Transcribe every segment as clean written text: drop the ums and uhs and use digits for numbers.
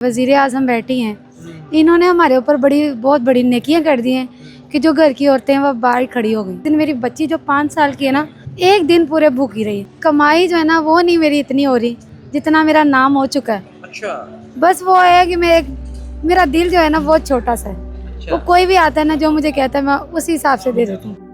वज़ीर आज़म बैठी हैं, इन्होंने हमारे ऊपर बहुत बड़ी नेकियां कर दी हैं कि जो घर की औरतें हैं वह बाहर खड़ी हो गई। दिन मेरी बच्ची जो 5 साल की है ना, एक दिन पूरे भूखी रही। कमाई जो है ना वो नहीं मेरी इतनी हो रही जितना मेरा नाम हो चुका है। अच्छा। बस वो है कि मेरा दिल जो है ना बहुत छोटा सा है। अच्छा। वो कोई भी आता है ना जो मुझे कहता है मैं उसी हिसाब से दे देती हूँ।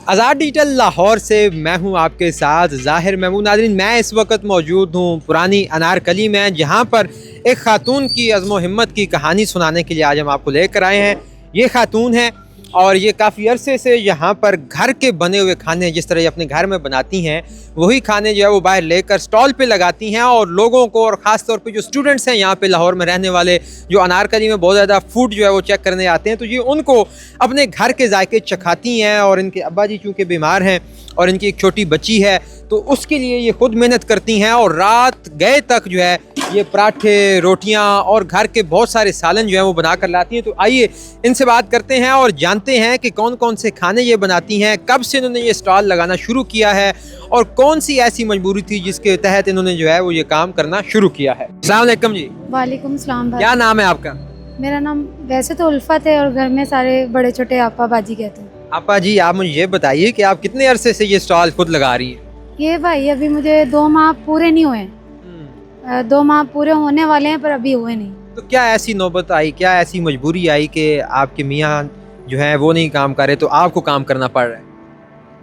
आज़ाद डिजिटल लाहौर से मैं हूं आपके साथ ज़ाहिर महमूद। नाज़रीन, मैं इस वक्त मौजूद हूं पुरानी अनारकली में, जहां पर एक खातून की अज़्म हिम्मत की कहानी सुनाने के लिए आज हम आपको लेकर आए हैं। ये खातून है और ये काफ़ी अरसे से यहाँ पर घर के बने हुए खाने, जिस तरह ये अपने घर में बनाती हैं, वही खाने जो है वो बाहर लेकर स्टॉल पे लगाती हैं और लोगों को, और ख़ास तौर पे जो स्टूडेंट्स हैं यहाँ पे लाहौर में रहने वाले, जो अनारकली में बहुत ज़्यादा फूड जो है वो चेक करने आते हैं, तो ये उनको अपने घर के जायके चखाती हैं। और इनके अब्बा जी चूँकि बीमार हैं और इनकी एक छोटी बच्ची है, तो उसके लिए ये खुद मेहनत करती हैं और रात गए तक जो है ये पराठे, रोटियां और घर के बहुत सारे सालन जो है वो बना कर लाती हैं। तो आइए इनसे बात करते हैं और जानते हैं कि कौन कौन से खाने ये बनाती हैं, कब से इन्होंने ये स्टॉल लगाना शुरू किया है और कौन सी ऐसी मजबूरी थी जिसके तहत इन्होंने जो है वो ये काम करना शुरू किया है। अस्सलाम वालेकुम जी। वालेकुम सलाम भाई। क्या नाम है आपका? मेरा नाम वैसे तो उल्फत है और घर में सारे बड़े छोटे आपा बाजी कहते हैं। आपा जी, आप मुझे ये बताइए कि आप कितने अरसे से ये स्टॉल खुद लगा रही हैं? ये भाई अभी मुझे 2 माह पूरे नहीं हुए। 2 माह पूरे होने वाले हैं पर अभी हुए नहीं। तो क्या ऐसी नौबत आई, क्या ऐसी मजबूरी आई कि आपके मियाँ जो है वो नहीं काम कर रहे तो आपको काम करना पड़ रहा है?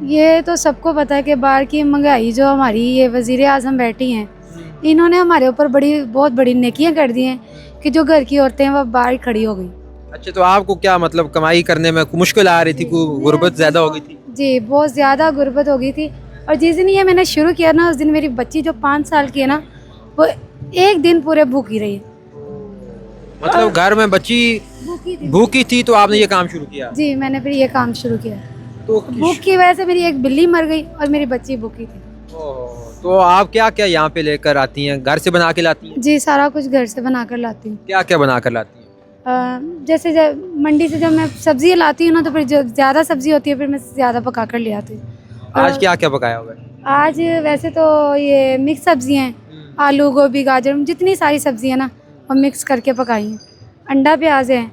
ये तो सबको पता है कि बाहर की महंगाई जो हमारी ये वज़ीर आज़म बैठी हैं, इन्होंने हमारे ऊपर बहुत बड़ी नेकियां कर दी हैं कि जो घर की औरतें हैं वह बाहर खड़ी हो गई। अच्छा, तो आपको क्या मतलब कमाई करने में मुश्किल आ रही थी, गुर्बत ज़्यादा हो गई थी? जी, बहुत ज़्यादा गुर्बत हो गई थी। और जिस दिन ये मैंने शुरू किया ना, उस दिन मेरी बच्ची जो 5 साल की है ना, वो एक दिन पूरे भूखी रही। मतलब घर में बच्ची भूखी थी तो आपने ये काम शुरू किया? जी, मैंने फिर ये काम शुरू किया। तो भूख की वजह से मेरी एक बिल्ली मर गई और मेरी बच्ची भूखी थी। तो आप क्या क्या यहाँ पे लेकर आती हैं? घर से बना के लाती हैं? जी, सारा कुछ घर से बना कर लाती हूँ। क्या क्या बना कर लाती हैं? जैसे मंडी से जब मैं सब्जियाँ लाती हूँ ना, तो फिर जो ज़्यादा सब्जी होती है फिर मैं ज़्यादा पका कर ले आती हूँ। आज क्या क्या पकाया हुआ है? आज वैसे तो ये मिक्स सब्जियाँ हैं, आलू, गोभी, गाजर, जितनी सारी सब्जियाँ ना वो मिक्स करके पकाई हैं। अंडा प्याज है,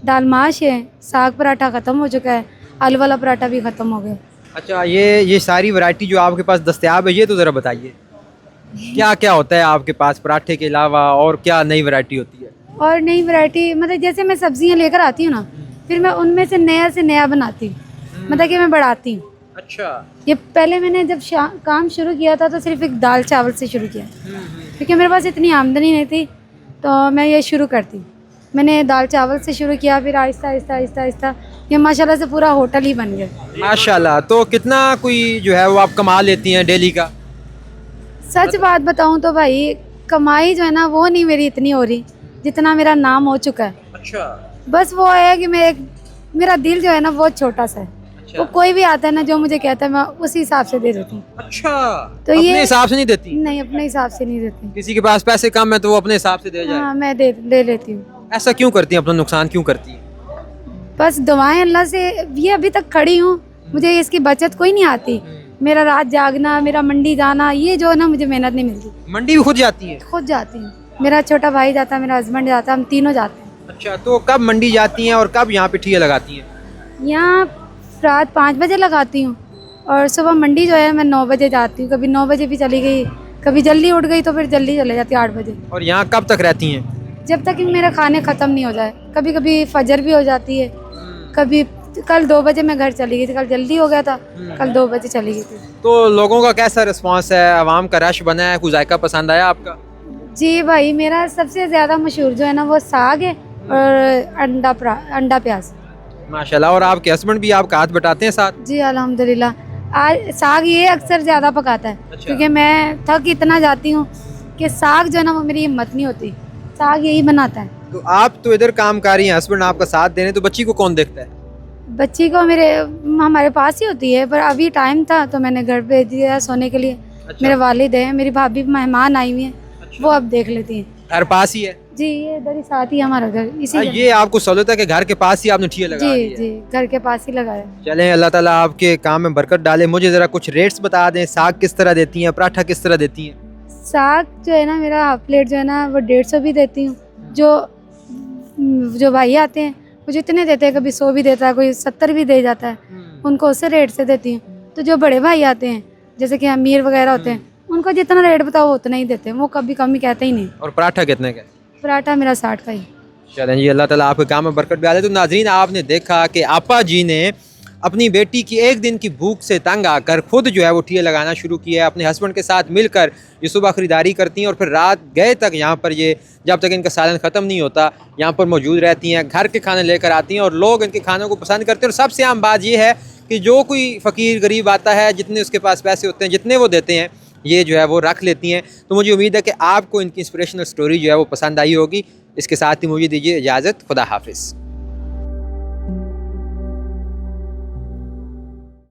दाल माश है, साग पराठा ख़त्म हो चुका है, आलू वाला पराठा भी ख़त्म हो गया। अच्छा, ये सारी वैरायटी जो आपके पास दस्तयाब है, ये तो ज़रा बताइए क्या क्या होता है आपके पास पराठे के अलावा, और क्या नई वैरायटी होती है? और नई वैरायटी मतलब जैसे मैं सब्जियाँ लेकर आती हूँ ना, फिर मैं उनमें से नया बनाती हूँ, मतलब कि मैं बढ़ाती हूँ। अच्छा। ये पहले मैंने जब काम शुरू किया था तो सिर्फ एक दाल चावल से शुरू किया, क्योंकि मेरे पास इतनी आमदनी नहीं थी, तो मैं ये शुरू करती। मैंने दाल चावल से शुरू किया, फिर आहिस्ता आहिस्ता आहिस्ता आहिस्ता ये माशाल्लाह से पूरा होटल ही बन गया। माशाल्लाह। तो कितना कोई जो है वो आप कमा लेती हैं डेली का? सच बात बताऊं तो भाई कमाई जो है ना वो नहीं मेरी इतनी हो रही जितना मेरा नाम हो चुका है। अच्छा। बस वो है कि मेरा दिल जो है ना बहुत छोटा सा है। अच्छा। वो कोई भी आता है ना जो मुझे कहता है मैं उसी हिसाब से दे देती हूँ। अच्छा, तो अपने ये हिसाब से नहीं देती? नहीं, अपने हिसाब से नहीं देती। किसी के पास पैसे कम है तो वो अपने हिसाब से दे जाए? हाँ, मैं दे लेती हूँ। ऐसा क्यों करती हैं? अपना नुकसान क्यों करती हैं? बस दुआएं अल्लाह से, ये अभी तक खड़ी हूँ, मुझे इसकी बचत कोई नहीं आती। मेरा रात जागना, मेरा मंडी जाना, ये जो है ना मुझे मेहनत नहीं मिलती। मंडी भी खुद जाती है? खुद जाती हूँ, मेरा छोटा भाई जाता है, मेरा हस्बैंड जाता है, हम तीनों जाते हैं। अच्छा, तो कब मंडी जाती हैं और कब यहाँ पे ठिया लगाती हैं? यहाँ रात 5 बजे लगाती हूँ और सुबह मंडी जो है मैं 9 बजे जाती हूँ। कभी 9 बजे भी चली गई, कभी जल्दी उठ गई तो फिर जल्दी चले जाती हूँ 8 बजे। और यहाँ कब तक रहती हैं? जब तक कि मेरा खाने ख़त्म नहीं हो जाए। कभी कभी फजर भी हो जाती है, कभी कल 2 बजे मैं घर चली गई थी, कल जल्दी हो गया था, कल 2 बजे चली गई थी। तो लोगों का कैसा रिस्पांस है? आवाम का रश बना है? कुछ जायका पसंद आया आपका? जी भाई, मेरा सबसे ज़्यादा मशहूर जो है ना वो साग है और अंडा प्याज। माशाल्लाह। और आपके हस्बैंड भी आपका हाथ बटाते हैं साथ? जी अल्हम्दुलिल्लाह। आज साग ये अक्सर ज़्यादा पकाता है। अच्छा। क्योंकि मैं थक इतना जाती हूँ कि साग जो है ना वो मेरी हिम्मत नहीं होती, साग यही बनाता है। तो आप तो इधर काम कर रही हैं, हस्बैंड आपका साथ दे रहे हैं, तो बच्ची को कौन देखता है? बच्ची को हमारे पास ही होती है, पर अभी टाइम था तो मैंने घर भेज दिया सोने के लिए। अच्छा। मेरे वालिद हैं, मेरी भाभी मेहमान आई हुई हैं। अच्छा। वो अब देख लेती हैं। घर पास ही है? जी, ये इधर ही साथ ही हमारा घर, इसी जगह। ये आपको सहूलत है कि घर के पास ही आपने ठिया लगा दी जी है। जी, घर के पास ही लगाया। चलें, अल्लाह ताला आपके काम में बरकत डाले। मुझे ज़रा कुछ रेट्स बता दें, साग किस तरह देती हैं, पराठा किस तरह देती हैं? साग जो है ना मेरा हाफ प्लेट जो है ना वो 150 भी देती हूँ, जो भाई आते हैं वो जितने देते हैं, कभी 100 भी देता है, कोई 70 भी दे जाता है, उनको उससे रेट से देती हूँ। तो जो बड़े भाई आते हैं जैसे कि अमीर वगैरह होते हैं, उनको जितना रेट बताओ उतना ही देते हैं, वो कभी कमी कहते ही नहीं। और पराठा कितने का है? पराठा मेरा 60 का ही। चलें जी, अल्लाह ताला आपके काम में बरकत डाले। तो नाज़रीन, आपने देखा कि आपा जी ने अपनी बेटी की एक दिन की भूख से तंग आकर खुद जो है वो ठिये लगाना शुरू किया है। अपने हस्बैंड के साथ मिलकर ये सुबह ख़रीदारी करती हैं और फिर रात गए तक यहाँ पर ये, जब तक इनका सालन ख़त्म नहीं होता, यहाँ पर मौजूद रहती हैं। घर के खाने लेकर आती हैं और लोग इनके खानों को पसंद करते हैं। और सबसे आम बात ये है कि जो कोई फ़कीर गरीब आता है, जितने उसके पास पैसे होते हैं, जितने वो देते हैं, ये जो है वो रख लेती हैं। तो मुझे उम्मीद है कि आपको इनकी इंस्पिरेशनल स्टोरी जो है वो पसंद आई होगी। इसके साथ ही मुझे दीजिए इजाज़त। खुदा हाफिज़।